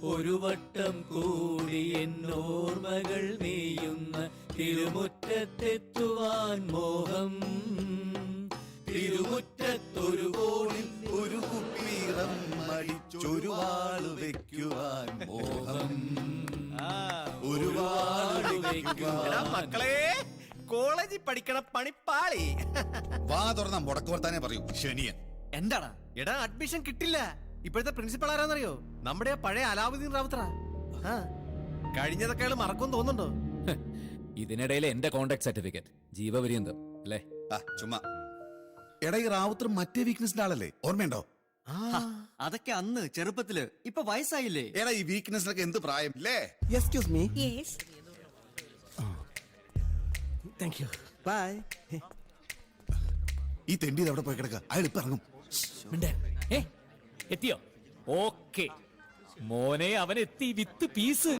ഒരു വട്ടം കൂടി എന്നോർമകൾ മേയുന്ന തിരുമുറ്റത്തെത്തുവാൻ മോഹം. തിരുമുറ്റത്തൊരു കോടി ഒരു കുപ്പീറം മടിച്ചൊരു വാള് വെക്കുവാൻ മോഹം. ഒരുപാട് മക്കളെ, കോളേജിൽ പഠിക്കണ പണിപ്പാളി. വാ തുറന്ന മുടക്ക് വർത്താനേ പറയൂ ശനിയൻ. എന്താടാ? എടാ, അഡ്മിഷൻ കിട്ടില്ല. ഇപ്പോഴത്തെ പ്രിൻസിപ്പൾ ആരാന്നറിയോ? നമ്മുടെ ആ പഴയ അലാവുദ്ദീൻ റാവുത്തറ. കഴിഞ്ഞതൊക്കെ അയാൾ മറക്കും തോന്നുന്നുണ്ടോ? ഇതിനിടയിൽ എന്റെ കോണ്ടാക്ട് സർട്ടിഫിക്കറ്റ് ജീവപര്യന്തം അല്ലേ? ചുമ്മാ. എടാ, ഈ റാവുത്തർ മറ്റേ വീക്ക്നെസിന്റെ ആളല്ലേ? ഓർമ്മയുണ്ടോ? അതൊക്കെ അന്ന് ചെറുപ്പത്തില്. ഇപ്പൊ വയസ്സായില്ലേ? എടാ, ഈ വീക്ക്നെസ്സിനൊക്കെ എന്ത് പ്രായം അല്ലേ? Excuse me. Yes. Thank you. Bye. ഈ തെണ്ടി അവിടെ പോയി കിടക്ക. അയാൾ ഇപ്പൊ ഇറങ്ങും. എത്തിയോ? ഓക്കെ മോനെ, അവൻ എത്തി വിത്ത് പീസ്.